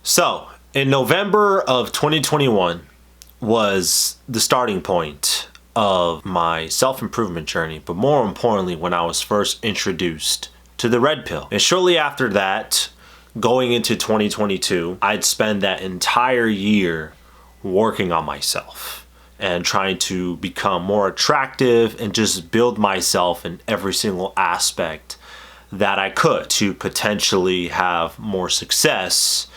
So, in November of 2021 was the starting point of my self-improvement journey, but more importantly, when I was first introduced to the red pill. And shortly after that, going into 2022, I'd spend that entire year working on myself and trying to become more attractive and just build myself in every single aspect that I could to potentially have more success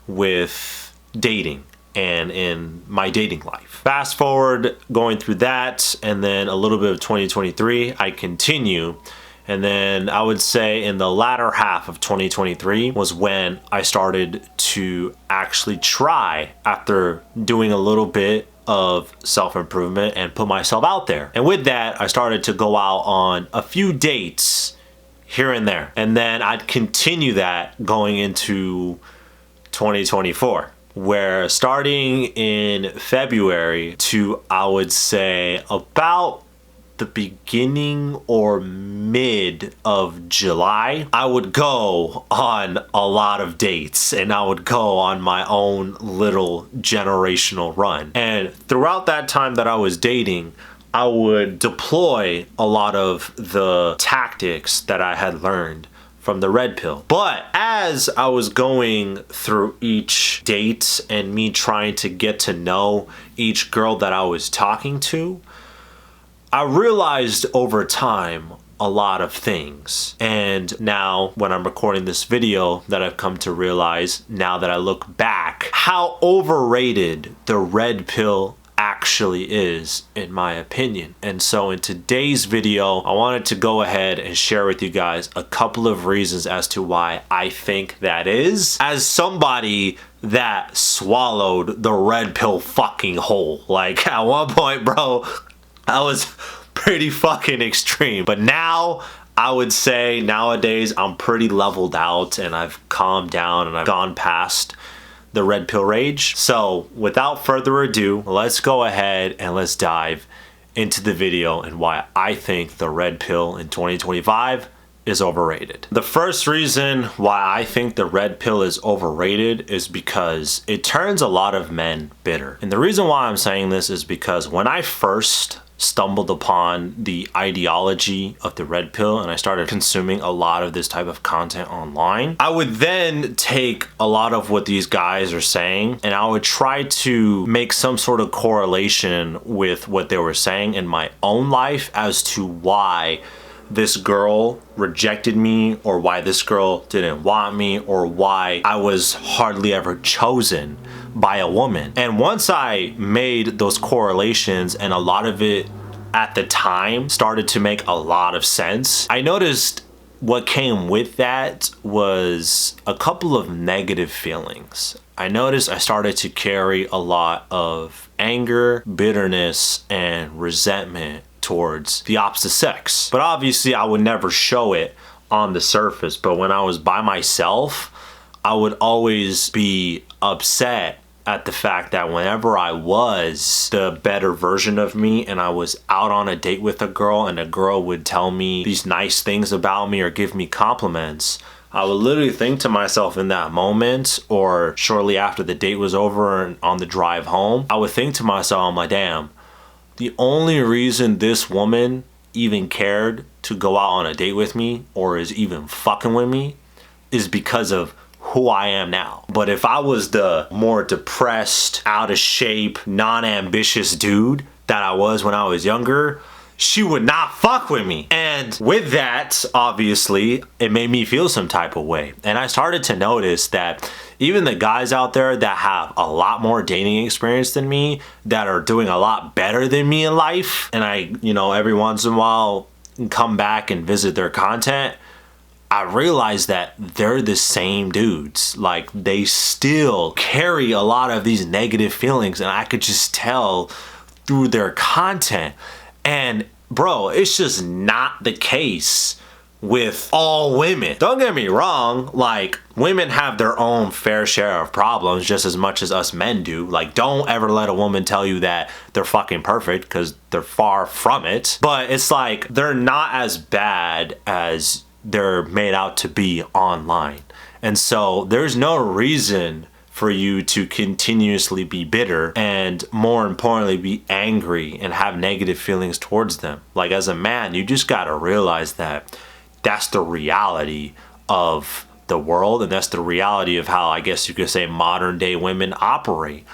with dating and in my dating life. Fast forward going through that, and then a little bit of 2023, I continue. And then I would say in the latter half of 2023 was when I started to actually try, after doing a little bit of self-improvement, and put myself out there. And with that, I started to go out on a few dates here and there. And then I'd continue that going into 2024, where starting in February to, I would say, about the beginning or mid of July, I would go on a lot of dates and I would go on my own little generational run. And throughout that time that I was dating, I would deploy a lot of the tactics that I had learned from the red pill. But as I was going through each date and me trying to get to know each girl that I was talking to, I realized over time a lot of things. And now when I'm recording this video, that I've come to realize, now that I look back, how overrated the red pill actually is, in my opinion. And so in today's video, I wanted to go ahead and share with you guys a couple of reasons as to why I think that is, as somebody that swallowed the red pill fucking whole. Like, at one point, bro, I was pretty fucking extreme. But now, I would say nowadays I'm pretty leveled out and I've calmed down and I've gone past the red pill rage. So without further ado, let's go ahead and let's dive into the video and why I think the red pill in 2025 is overrated. The first reason why I think the red pill is overrated is because it turns a lot of men bitter. And the reason why I'm saying this is because when I first stumbled upon the ideology of the red pill and I started consuming a lot of this type of content online, I would then take a lot of what these guys are saying and I would try to make some sort of correlation with what they were saying in my own life as to why this girl rejected me, or why this girl didn't want me, or why I was hardly ever chosen by a woman. And once I made those correlations, and a lot of it at the time started to make a lot of sense, I noticed what came with that was a couple of negative feelings. I noticed I started to carry a lot of anger, bitterness, and resentment towards the opposite sex. But obviously I would never show it on the surface. But when I was by myself, I would always be upset at the fact that whenever I was the better version of me and I was out on a date with a girl and a girl would tell me these nice things about me or give me compliments, I would literally think to myself in that moment, or shortly after the date was over and on the drive home, I would think to myself, I'm like, damn, the only reason this woman even cared to go out on a date with me or is even fucking with me is because of who I am now. But if I was the more depressed, out of shape, non-ambitious dude that I was when I was younger, she would not fuck with me. And with that, obviously, it made me feel some type of way. And I started to notice that even the guys out there that have a lot more dating experience than me, that are doing a lot better than me in life, and I, every once in a while come back and visit their content, I realized that they're the same dudes. Like, they still carry a lot of these negative feelings, and I could just tell through their content. And bro, it's just not the case with all women. Don't get me wrong, like, women have their own fair share of problems just as much as us men do. Like, don't ever let a woman tell you that they're fucking perfect, because they're far from it. But it's like, they're not as bad as they're made out to be online. And so there's no reason for you to continuously be bitter and, more importantly, be angry and have negative feelings towards them. Like, as a man, you just got to realize that that's the reality of the world, and that's the reality of how, I guess you could say, modern day women operate.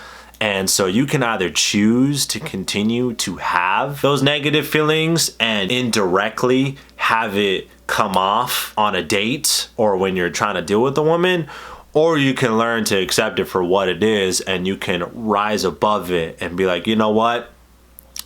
And so you can either choose to continue to have those negative feelings and indirectly have it come off on a date or when you're trying to deal with a woman, or you can learn to accept it for what it is, and you can rise above it and be like, you know what?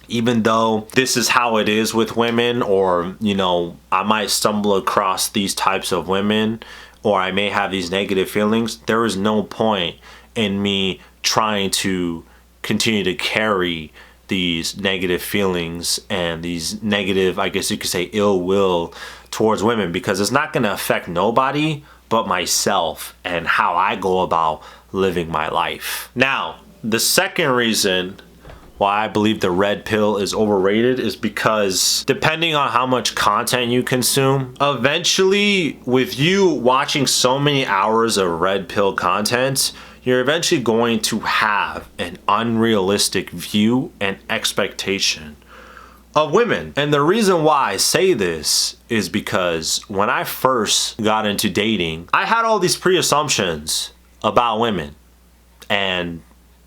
Even though this is how it is with women, or, you know, I might stumble across these types of women, or I may have these negative feelings, there is no point in me trying to continue to carry these negative feelings and these negative, I guess you could say, ill will towards women, because it's not going to affect nobody but myself and how I go about living my life. Now, the second reason why I believe the red pill is overrated is because depending on how much content you consume, eventually with you watching so many hours of red pill content, you're eventually going to have an unrealistic view and expectation of women. And the reason why I say this is because when I first got into dating, I had all these pre-assumptions about women, and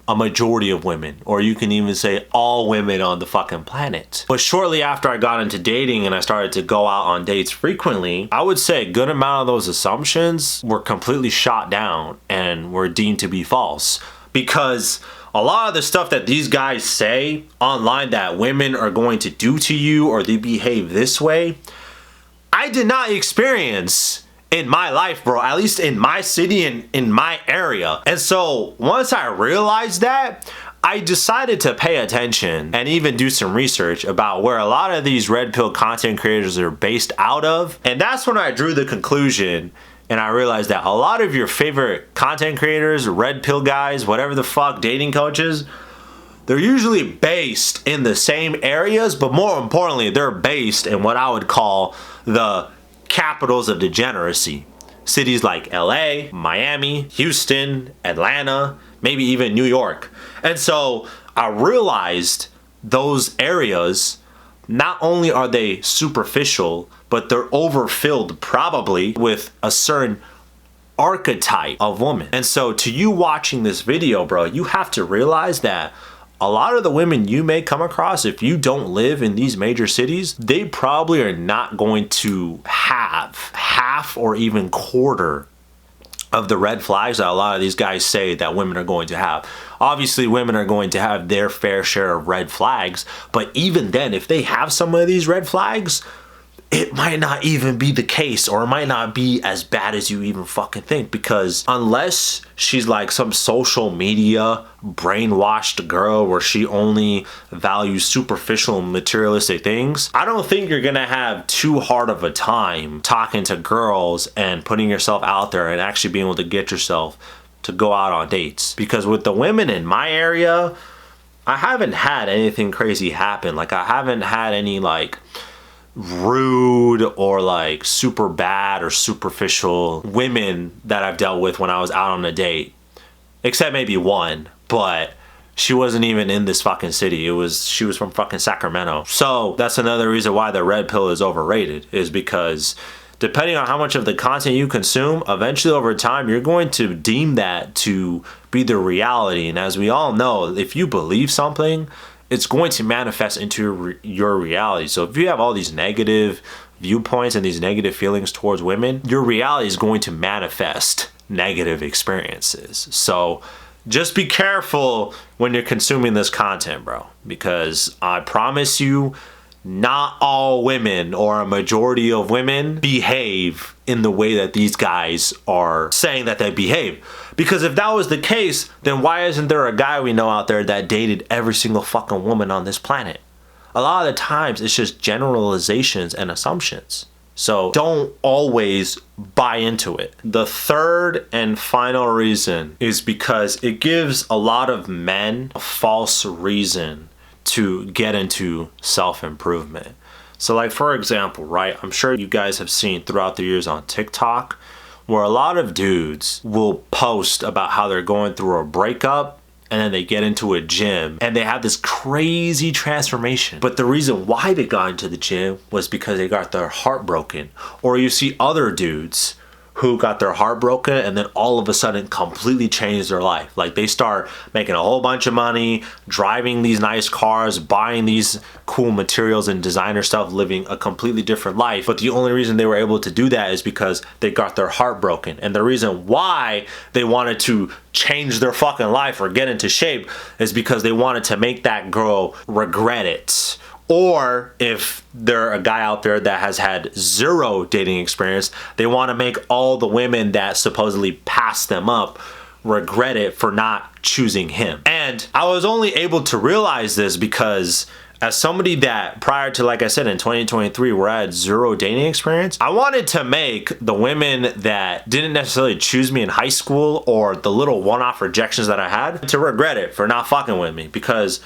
a majority of women, or you can even say all women on the fucking planet. But shortly after I got into dating and I started to go out on dates frequently, I would say a good amount of those assumptions were completely shot down and were deemed to be false. Because a lot of the stuff that these guys say online that women are going to do to you or they behave this way, I did not experience in my life, bro, at least in my city and in my area. And so once I realized that, I decided to pay attention and even do some research about where a lot of these red pill content creators are based out of. And that's when I drew the conclusion and I realized that a lot of your favorite content creators, red pill guys, whatever the fuck, dating coaches, they're usually based in the same areas, but more importantly, they're based in what I would call the capitals of degeneracy. Cities like LA, Miami, Houston, Atlanta, maybe even New York. And so I realized those areas, not only are they superficial, but they're overfilled probably with a certain archetype of woman. And so to you watching this video, bro, you have to realize that a lot of the women you may come across, if you don't live in these major cities, they probably are not going to have half or even quarter of the red flags that a lot of these guys say that women are going to have. Obviously, women are going to have their fair share of red flags, but even then, if they have some of these red flags, it might not even be the case, or it might not be as bad as you even fucking think, because unless she's like some social media brainwashed girl where she only values superficial materialistic things, I don't think you're gonna have too hard of a time talking to girls and putting yourself out there and actually being able to get yourself to go out on dates. Because with the women in my area, I haven't had anything crazy happen. Like, I haven't had any like rude or like super bad or superficial women that I've dealt with when I was out on a date, except maybe one, but she wasn't even in this fucking city. She was from fucking Sacramento. So that's another reason why the red pill is overrated, is because depending on how much of the content you consume, eventually over time you're going to deem that to be the reality. And as we all know, if you believe something, it's going to manifest into your reality. So if you have all these negative viewpoints and these negative feelings towards women, your reality is going to manifest negative experiences. So just be careful when you're consuming this content, bro, because I promise you, not all women or a majority of women behave in the way that these guys are saying that they behave. Because if that was the case, then why isn't there a guy we know out there that dated every single fucking woman on this planet? A lot of the times it's just generalizations and assumptions. So don't always buy into it. The third and final reason is because it gives a lot of men a false reason to get into self-improvement. So like, for example, right, I'm sure you guys have seen throughout the years on TikTok where a lot of dudes will post about how they're going through a breakup and then they get into a gym and they have this crazy transformation. But the reason why they got into the gym was because they got their heart broken. Or you see other dudes who got their heart broken and then all of a sudden completely changed their life. Like they start making a whole bunch of money, driving these nice cars, buying these cool materials and designer stuff, living a completely different life. But the only reason they were able to do that is because they got their heart broken. And the reason why they wanted to change their fucking life or get into shape is because they wanted to make that girl regret it. Or if they're a guy out there that has had zero dating experience, they want to make all the women that supposedly passed them up regret it for not choosing him. And I was only able to realize this because as somebody that prior to, like I said, in 2023, where I had zero dating experience, I wanted to make the women that didn't necessarily choose me in high school or the little one-off rejections that I had to regret it for not fucking with me, because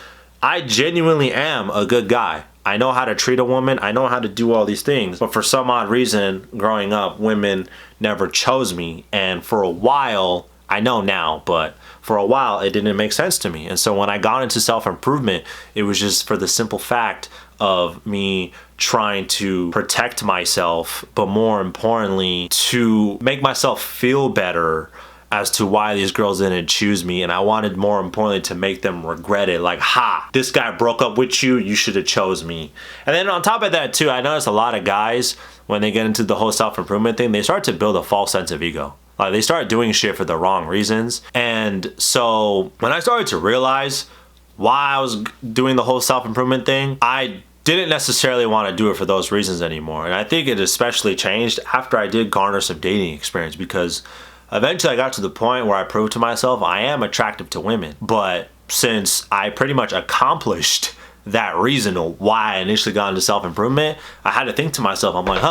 I genuinely am a good guy. I know how to treat a woman. I know how to do all these things. But for some odd reason, growing up, women never chose me. And for a while, I know now, but for a while, it didn't make sense to me. And so when I got into self-improvement, it was just for the simple fact of me trying to protect myself, but more importantly, to make myself feel better as to why these girls didn't choose me. And I wanted, more importantly, to make them regret it. Like, ha, this guy broke up with you, you should have chose me. And then on top of that too, I noticed a lot of guys, when they get into the whole self-improvement thing, they start to build a false sense of ego. Like they start doing shit for the wrong reasons. And so when I started to realize why I was doing the whole self-improvement thing, I didn't necessarily want to do it for those reasons anymore. And I think it especially changed after I did garner some dating experience, because eventually I got to the point where I proved to myself I am attractive to women. But since I pretty much accomplished that reason why I initially got into self-improvement, I had to think to myself, I'm like,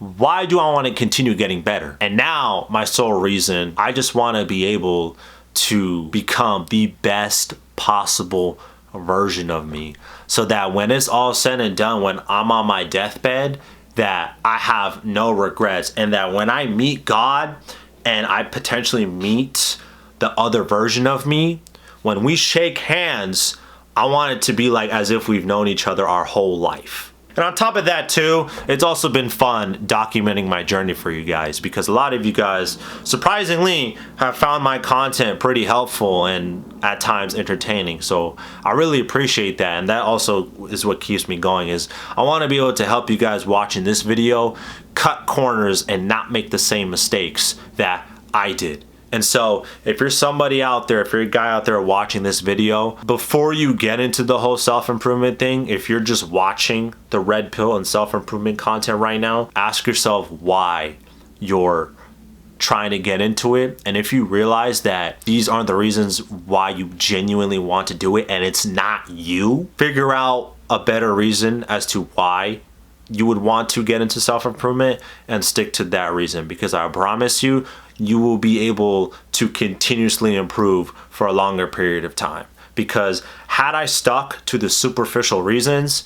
why do I want to continue getting better? And now my sole reason, I just want to be able to become the best possible version of me, so that when it's all said and done, when I'm on my deathbed, that I have no regrets, and that when I meet God and I potentially meet the other version of me, when we shake hands, I want it to be like as if we've known each other our whole life. And on top of that too, it's also been fun documenting my journey for you guys, because a lot of you guys, surprisingly, have found my content pretty helpful and at times entertaining. So I really appreciate that. And that also is what keeps me going, is I want to be able to help you guys watching this video cut corners and not make the same mistakes that I did. And so if you're somebody out there, if you're a guy out there watching this video, before you get into the whole self-improvement thing, if you're just watching the red pill and self-improvement content right now, ask yourself why you're trying to get into it. And if you realize that these aren't the reasons why you genuinely want to do it and it's not you, figure out a better reason as to why you would want to get into self-improvement and stick to that reason, because I promise you, you will be able to continuously improve for a longer period of time. Because had I stuck to the superficial reasons,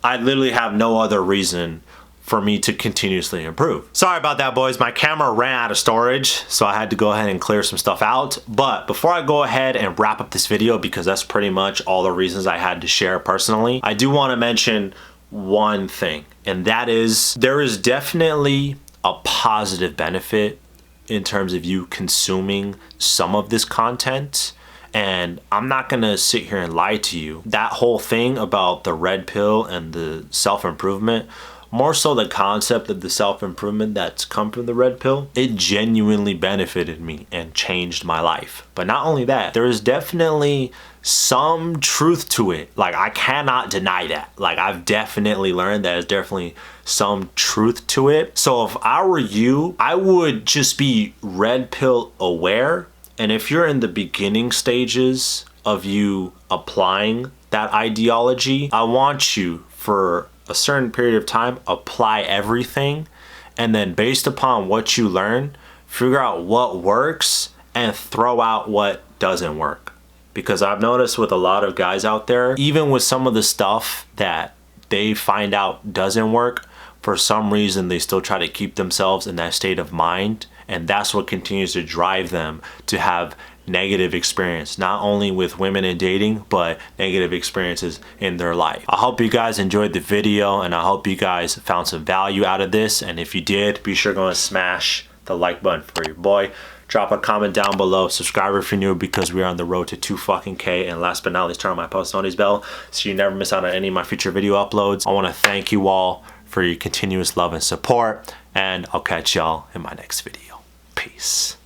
I literally have no other reason for me to continuously improve. Sorry about that, boys. My camera ran out of storage, so I had to go ahead and clear some stuff out. But before I go ahead and wrap up this video, because that's pretty much all the reasons I had to share personally, I do want to mention one thing, and that is there is definitely a positive benefit in terms of you consuming some of this content. And I'm not gonna sit here and lie to you. That whole thing about the red pill and the self-improvement, more so the concept of the self-improvement that's come from the red pill, it genuinely benefited me and changed my life. But not only that, there is definitely some truth to it. Like, I cannot deny that. Like, I've definitely learned that there's definitely some truth to it. So if I were you, I would just be red pill aware. And if you're in the beginning stages of you applying that ideology, I want you, for a certain period of time, apply everything, and then based upon what you learn, figure out what works and throw out what doesn't work. Because I've noticed with a lot of guys out there, even with some of the stuff that they find out doesn't work, for some reason they still try to keep themselves in that state of mind And that's what continues to drive them to have negative experience, not only with women in dating, but negative experiences in their life. I hope you guys enjoyed the video, and I hope you guys found some value out of this. And if you did, be sure to smash the like button for your boy. Drop a comment down below. Subscribe if you're new, because we're on the road to 2K. And last but not least, turn on my post notice bell so you never miss out on any of my future video uploads. I want to thank you all for your continuous love and support, and I'll catch y'all in my next video. Peace.